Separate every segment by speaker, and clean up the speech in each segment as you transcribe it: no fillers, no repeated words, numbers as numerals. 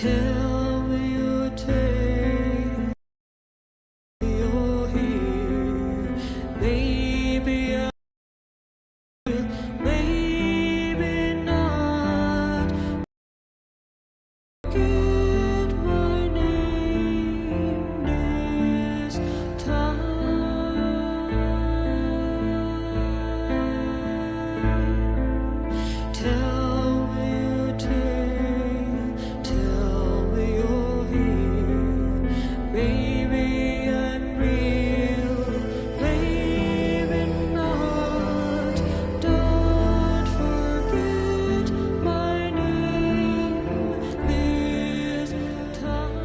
Speaker 1: Tell me your tale, you're here. Maybe I will, maybe not. Forget my name this time. Tell me your tale, tell me you're here. Maybe I'm real, maybe not. Don't forget my name this time.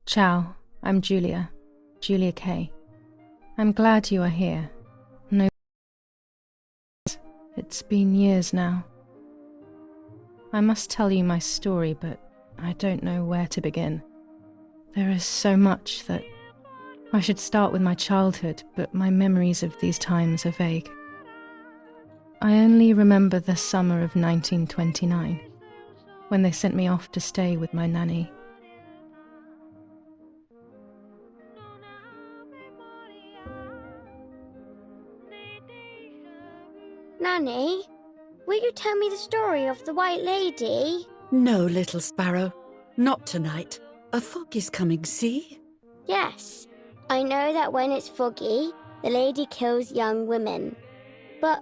Speaker 2: Ciao, I'm Julia Kay. I'm glad you are here. No, it's been years now. I must tell you my story, but I don't know where to begin. There is so much that I should start with my childhood, but my memories of these times are vague. I only remember the summer of 1929, when they sent me off to stay with my nanny.
Speaker 3: Nanny, will you tell me the story of the White Lady?
Speaker 4: No, little sparrow, not tonight. A fog is coming, see?
Speaker 3: Yes, I know that when it's foggy, the lady kills young women. But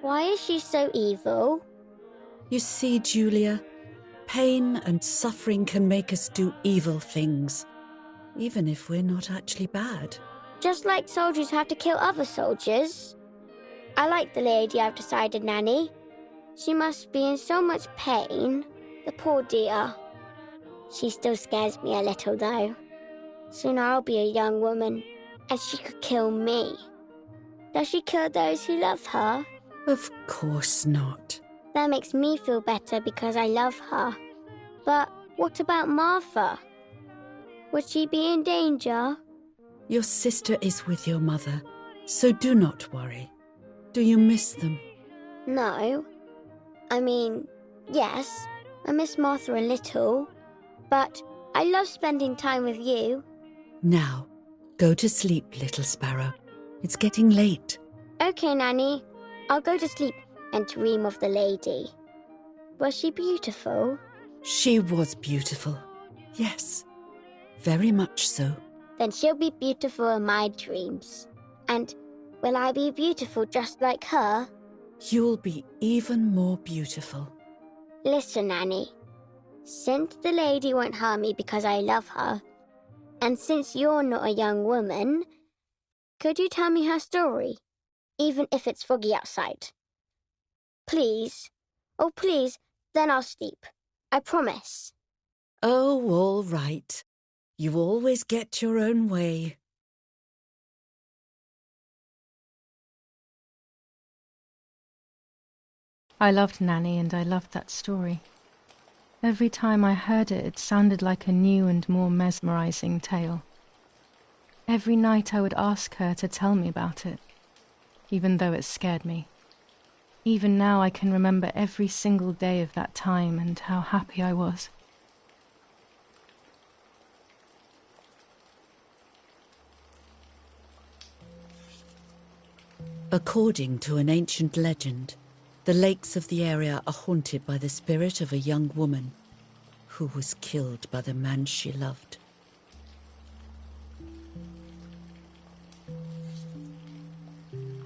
Speaker 3: why is she so evil?
Speaker 4: You see, Julia, pain and suffering can make us do evil things, even if we're not actually bad.
Speaker 3: Just like soldiers have to kill other soldiers. I like the lady I've decided, Nanny. She must be in so much pain, the poor dear. She still scares me a little, though. Soon I'll be a young woman, and she could kill me. Does she kill those who love her?
Speaker 4: Of course not.
Speaker 3: That makes me feel better because I love her. But what about Martha? Would she be in danger?
Speaker 4: Your sister is with your mother, so do not worry. Do you miss them?
Speaker 3: No. I mean, yes, I miss Martha a little. But I love spending time with you.
Speaker 4: Now, go to sleep, little sparrow. It's getting late.
Speaker 3: Okay, Nanny. I'll go to sleep and dream of the lady. Was she beautiful?
Speaker 4: She was beautiful. Yes, very much so.
Speaker 3: Then she'll be beautiful in my dreams. And will I be beautiful just like her?
Speaker 4: You'll be even more beautiful.
Speaker 3: Listen, Nanny. Since the lady won't harm me because I love her, and since you're not a young woman, could you tell me her story, even if it's foggy outside? Please. Oh, please, then I'll sleep. I promise.
Speaker 4: Oh, all right. You always get your own way.
Speaker 2: I loved Nanny and I loved that story. Every time I heard it, it sounded like a new and more mesmerizing tale. Every night I would ask her to tell me about it, even though it scared me. Even now I can remember every single day of that time and how happy I was.
Speaker 4: According to an ancient legend, the lakes of the area are haunted by the spirit of a young woman who was killed by the man she loved.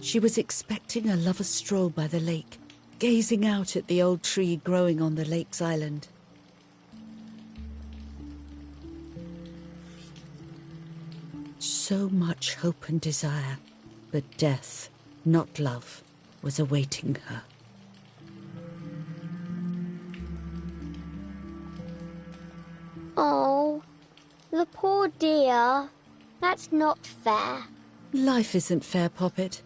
Speaker 4: She was expecting a lover's stroll by the lake, gazing out at the old tree growing on the lake's island. So much hope and desire, but death, not love, was awaiting her.
Speaker 3: Oh, the poor dear. That's not fair.
Speaker 4: Life isn't fair, Poppet.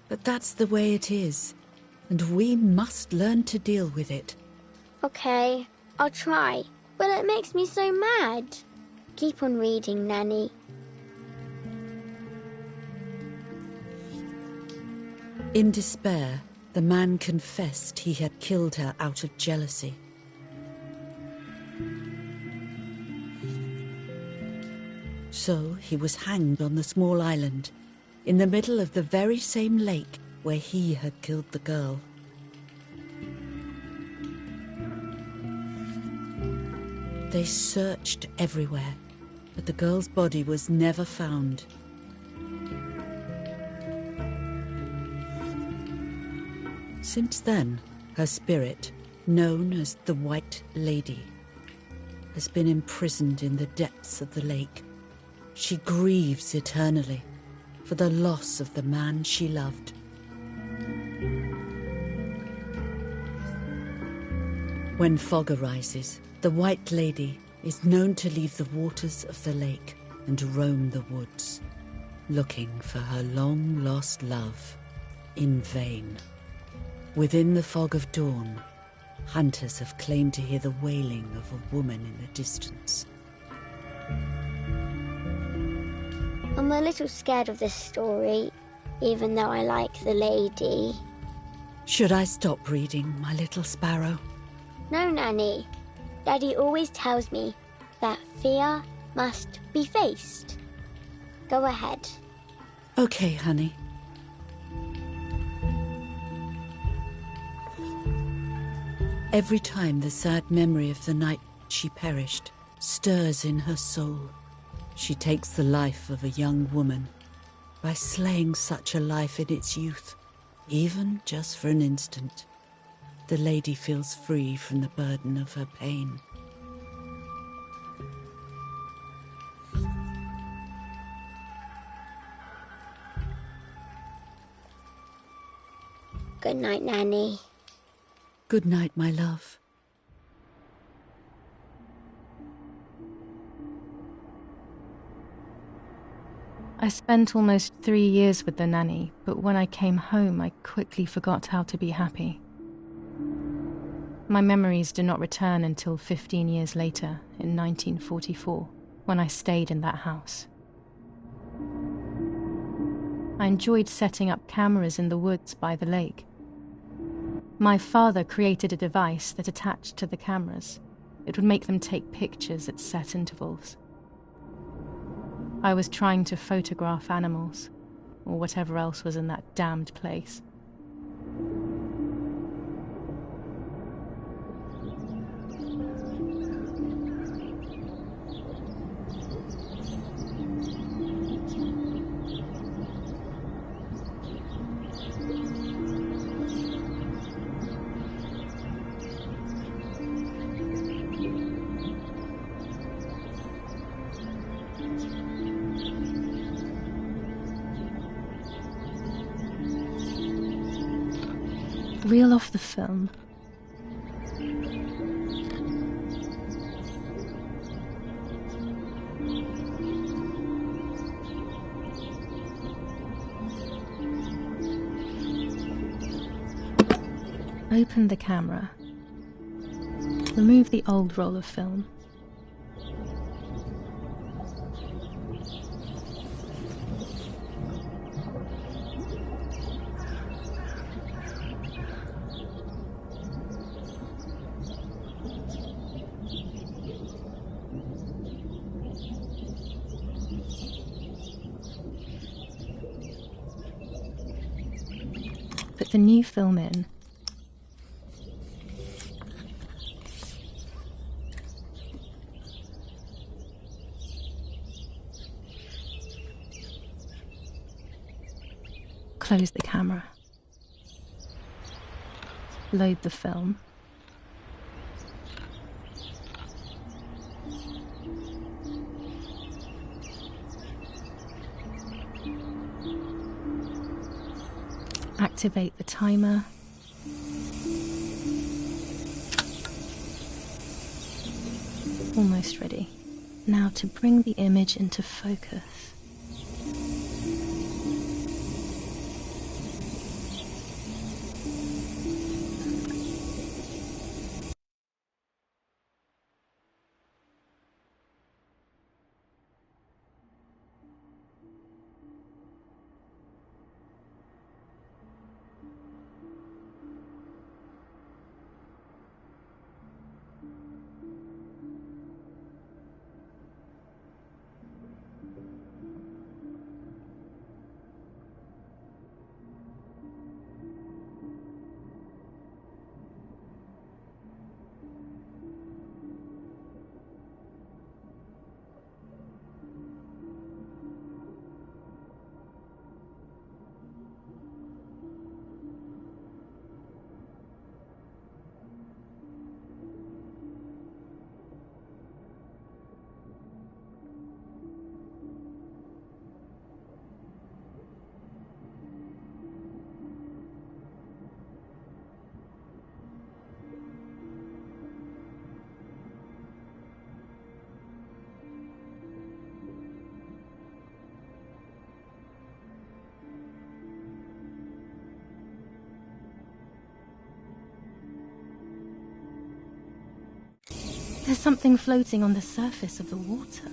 Speaker 4: But that's the way it is, and we must learn to deal with it.
Speaker 3: Okay, I'll try. But it makes me so mad. Keep on reading, Nanny.
Speaker 4: In despair, the man confessed he had killed her out of jealousy. So he was hanged on the small island, in the middle of the very same lake where he had killed the girl. They searched everywhere, but the girl's body was never found. Since then, her spirit, known as the White Lady, has been imprisoned in the depths of the lake. She grieves eternally for the loss of the man she loved. When fog arises, the White Lady is known to leave the waters of the lake and roam the woods, looking for her long-lost love in vain. Within the fog of dawn, hunters have claimed to hear the wailing of a woman in the distance.
Speaker 3: I'm a little scared of this story, even though I like the lady.
Speaker 4: Should I stop reading, my little sparrow?
Speaker 3: No, Nanny. Daddy always tells me that fear must be faced. Go ahead.
Speaker 4: Okay, honey. Every time the sad memory of the night she perished stirs in her soul, she takes the life of a young woman by slaying such a life in its youth, even just for an instant. The lady feels free from the burden of her pain.
Speaker 3: Good night, Nanny.
Speaker 4: Good night, my love.
Speaker 2: I spent almost 3 years with the nanny, but when I came home, I quickly forgot how to be happy. My memories do not return until 15 years later, in 1944, when I stayed in that house. I enjoyed setting up cameras in the woods by the lake. My father created a device that attached to the cameras. It would make them take pictures at set intervals. I was trying to photograph animals, or whatever else was in that damned place. Reel off the film. Open the camera. Remove the old roll of film. Put the new film in. Close the camera. Load the film. Activate the timer. Almost ready. Now to bring the image into focus. There's something floating on the surface of the water.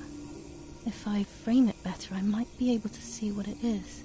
Speaker 2: If I frame it better, I might be able to see what it is.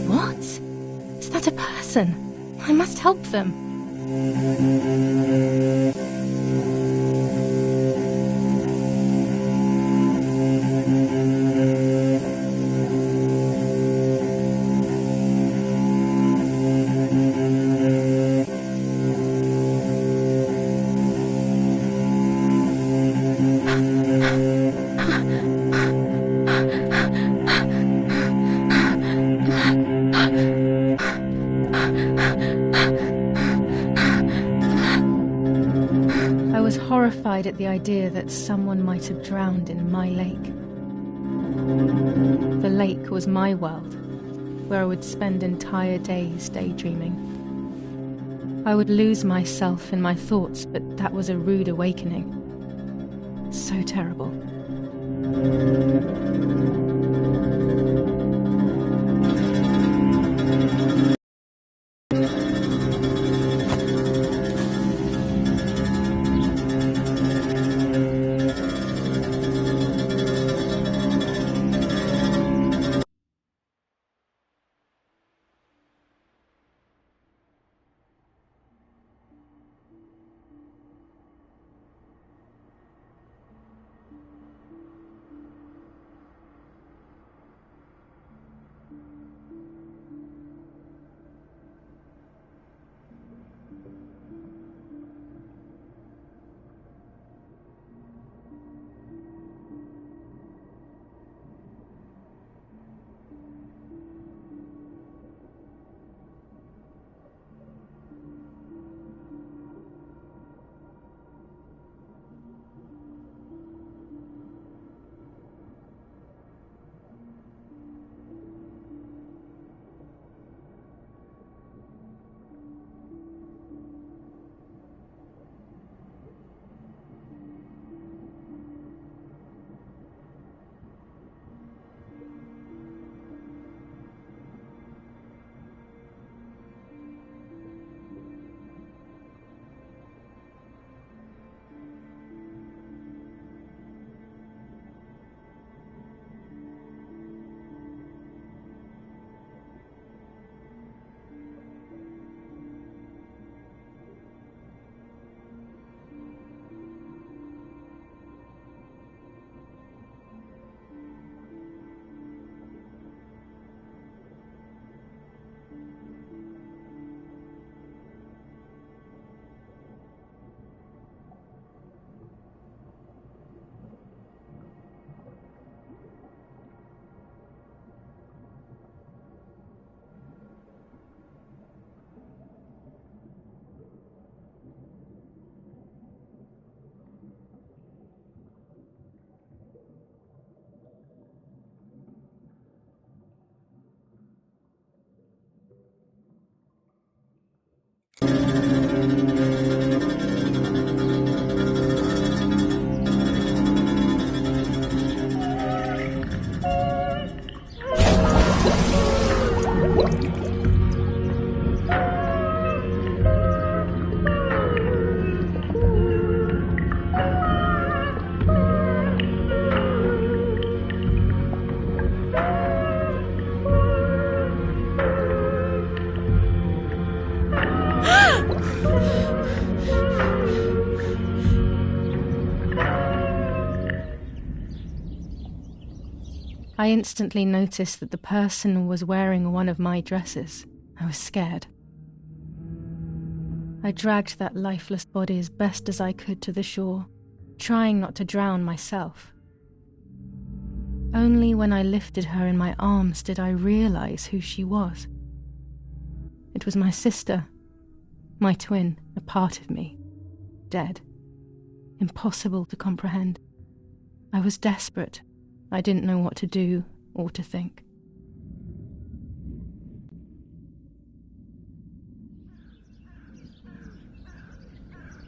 Speaker 2: What? Is that a person? I must help them. I was horrified at the idea that someone might have drowned in my lake. The lake was my world, where I would spend entire days daydreaming. I would lose myself in my thoughts, but that was a rude awakening. So terrible. I instantly noticed that the person was wearing one of my dresses. I was scared. I dragged that lifeless body as best as I could to the shore, trying not to drown myself. Only when I lifted her in my arms did I realize who she was. It was my sister, my twin, a part of me, dead. Impossible to comprehend. I was desperate. I didn't know what to do or to think.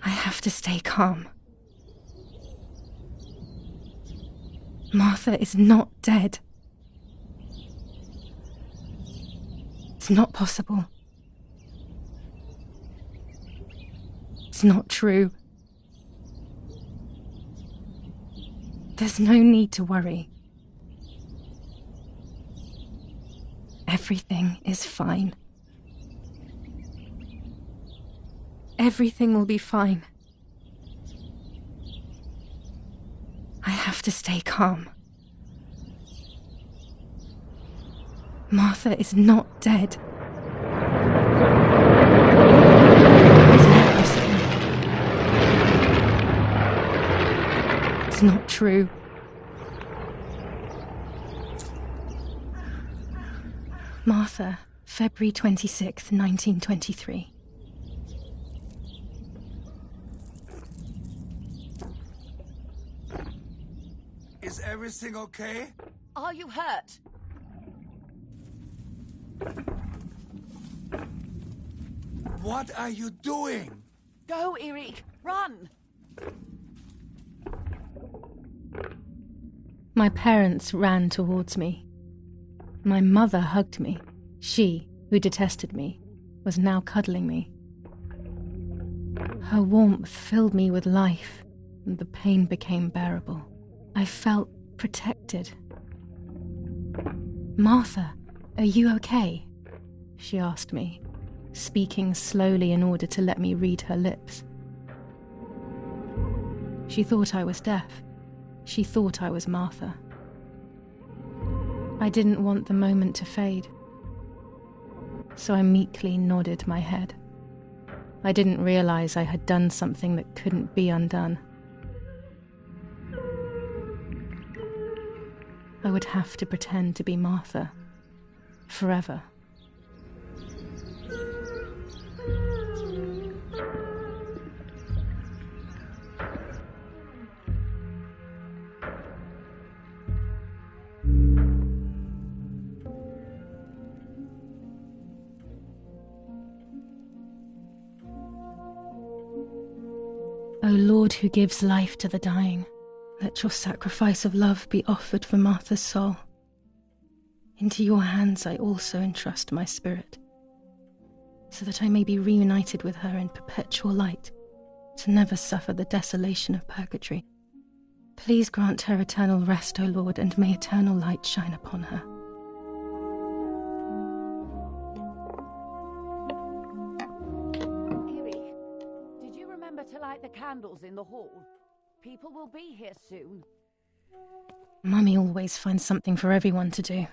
Speaker 2: I have to stay calm. Martha is not dead. It's not possible. It's not true. There's no need to worry. Everything is fine. Everything will be fine. I have to stay calm. Martha is not dead. It's not possible. It's not true. Martha, February 26th, 1923.
Speaker 5: Is everything okay?
Speaker 6: Are you hurt?
Speaker 5: What are you doing?
Speaker 6: Go, Eric! Run!
Speaker 2: My parents ran towards me. My mother hugged me. She, who detested me, was now cuddling me. Her warmth filled me with life, and the pain became bearable. I felt protected. "Martha, are you okay?" she asked me, speaking slowly in order to let me read her lips. She thought I was deaf. She thought I was Martha. I didn't want the moment to fade, so I meekly nodded my head. I didn't realize I had done something that couldn't be undone. I would have to pretend to be Martha forever. O Lord, who gives life to the dying, let your sacrifice of love be offered for Martha's soul. Into your hands I also entrust my spirit, so that I may be reunited with her in perpetual light, to never suffer the desolation of purgatory. Please grant her eternal rest, O Lord, and may eternal light shine upon her.
Speaker 6: Eric, did you remember to light the candles in the hall? People will be here soon.
Speaker 2: Mummy always finds something for everyone to do.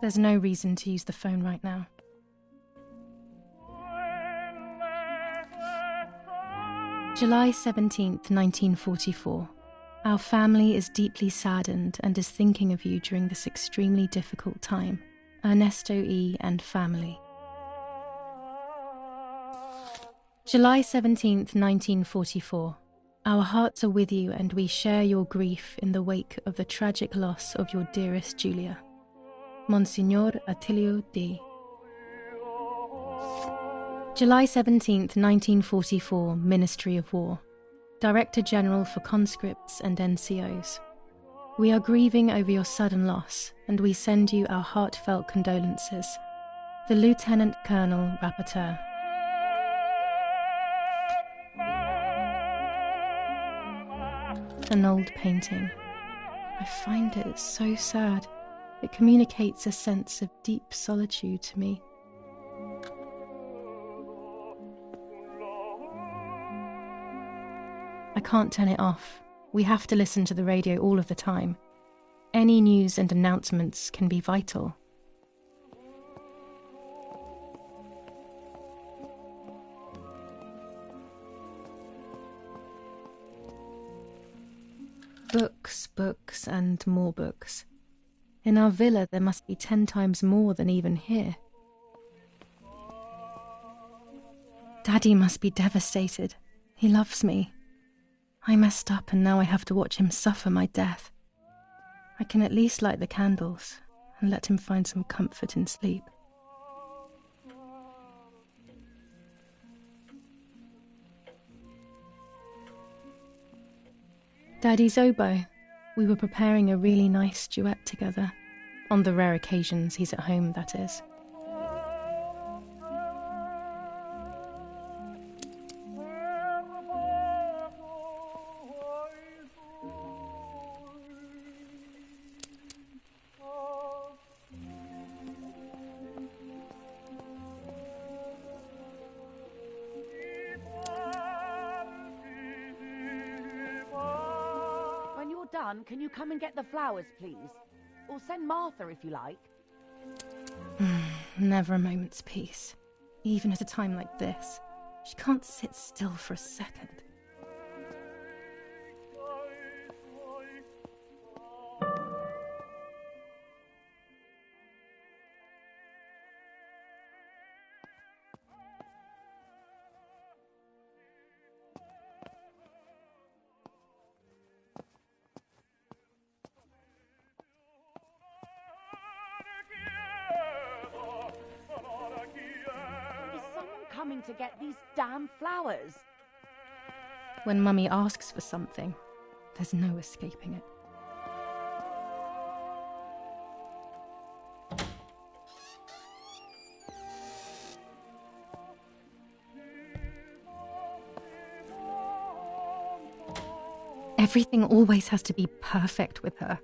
Speaker 2: There's no reason to use the phone right now. July 17th, 1944. Our family is deeply saddened and is thinking of you during this extremely difficult time. Ernesto E. and family. July 17th, 1944. Our hearts are with you and we share your grief in the wake of the tragic loss of your dearest Julia. Monsignor Attilio D. July 17th, 1944, Ministry of War. Director General for Conscripts and NCOs. We are grieving over your sudden loss, and we send you our heartfelt condolences. The Lieutenant Colonel Rapporteur. An old painting. I find it so sad. It communicates a sense of deep solitude to me. I can't turn it off. We have to listen to the radio all of the time. Any news and announcements can be vital. Books, books, and more books. In our villa there must be 10 times more than even here. Daddy must be devastated. He loves me. I messed up and now I have to watch him suffer my death. I can at least light the candles and let him find some comfort in sleep. Daddy's oboe. We were preparing a really nice duet together. On the rare occasions he's at home, that is.
Speaker 6: Done, can you come and get the flowers, please? Or send Martha if you like.
Speaker 2: Never a moment's peace. Even at a time like this. She can't sit still for a second.
Speaker 6: Coming to get these damn flowers.
Speaker 2: When Mummy asks for something, there's no escaping it. Everything always has to be perfect with her.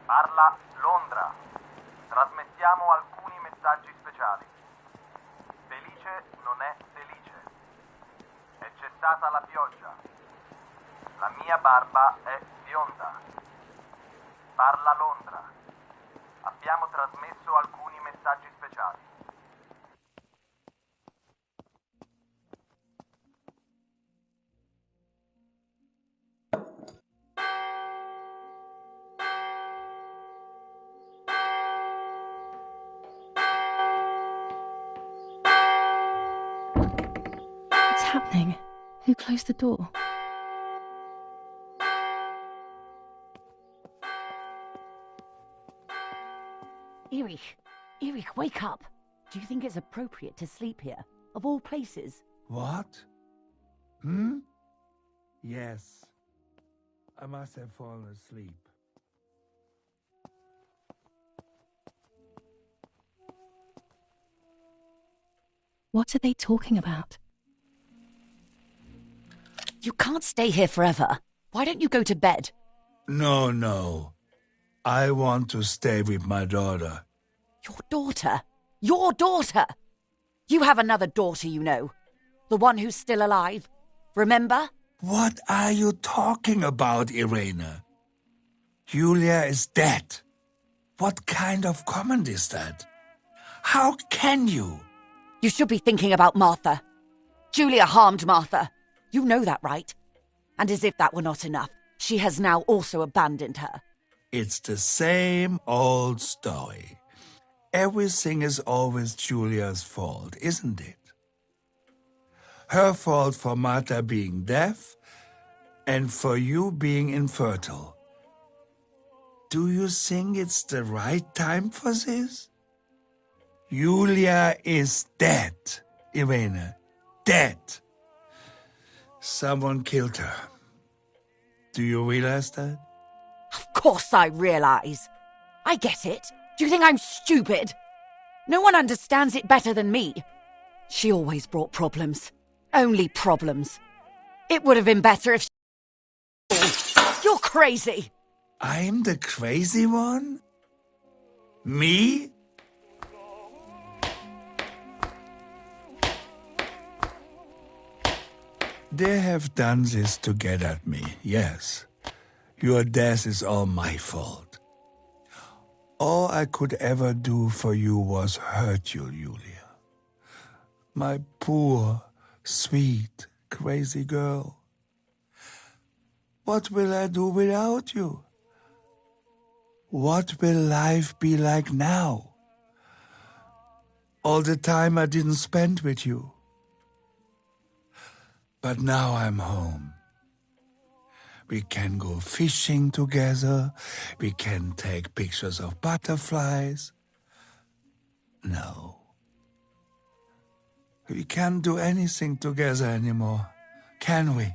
Speaker 7: Parla Londra. Trasmettiamo alcuni messaggi speciali. Felice non è felice. È cessata la pioggia. La mia barba è bionda. Parla Londra. Abbiamo trasmesso alcuni messaggi speciali.
Speaker 2: What's happening? Who closed the door?
Speaker 6: Erich, wake up. Do you think it's appropriate to sleep here, of all places?
Speaker 5: What? Yes. I must have fallen asleep.
Speaker 2: What are they talking about?
Speaker 8: You can't stay here forever. Why don't you go to bed?
Speaker 5: No. I want to stay with my daughter.
Speaker 8: Your daughter? Your daughter? You have another daughter, you know. The one who's still alive. Remember?
Speaker 5: What are you talking about, Irene? Julia is dead. What kind of comment is that? How can you?
Speaker 8: You should be thinking about Martha. Julia harmed Martha. You know that, right? And as if that were not enough, she has now also abandoned her.
Speaker 5: It's the same old story. Everything is always Julia's fault, isn't it? Her fault for Martha being deaf and for you being infertile. Do you think it's the right time for this? Julia is dead, Irene. Dead. Someone killed her. Do you realize that?
Speaker 8: Of course I realize. I get it. Do you think I'm stupid? No one understands it better than me. She always brought problems. Only problems. It would have been better if You're crazy!
Speaker 5: I'm the crazy one? Me? They have done this to get at me, yes. Your death is all my fault. All I could ever do for you was hurt you, Julia. My poor, sweet, crazy girl. What will I do without you? What will life be like now? All the time I didn't spend with you. But now I'm home. We can go fishing together. We can take pictures of butterflies. No. We can't do anything together anymore, can we?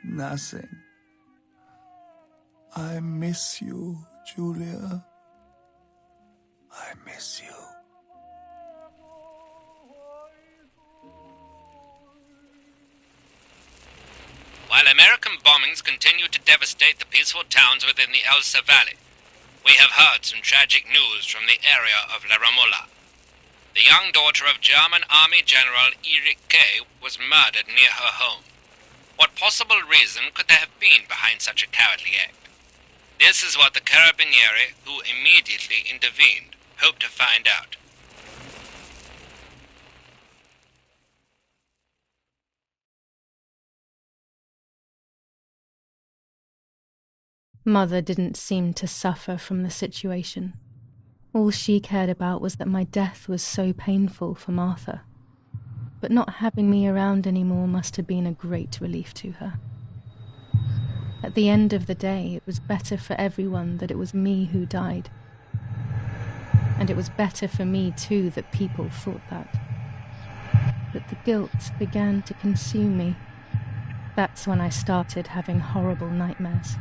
Speaker 5: Nothing. I miss you, Julia. I miss you.
Speaker 9: While American bombings continue to devastate the peaceful towns within the Elsa Valley, we have heard some tragic news from the area of La Ramola. The young daughter of German Army General Erich Kay was murdered near her home. What possible reason could there have been behind such a cowardly act? This is what the Carabinieri, who immediately intervened, hope to find out.
Speaker 2: Mother didn't seem to suffer from the situation. All she cared about was that my death was so painful for Martha. But not having me around anymore must have been a great relief to her. At the end of the day, it was better for everyone that it was me who died. And it was better for me too that people thought that. But the guilt began to consume me. That's when I started having horrible nightmares.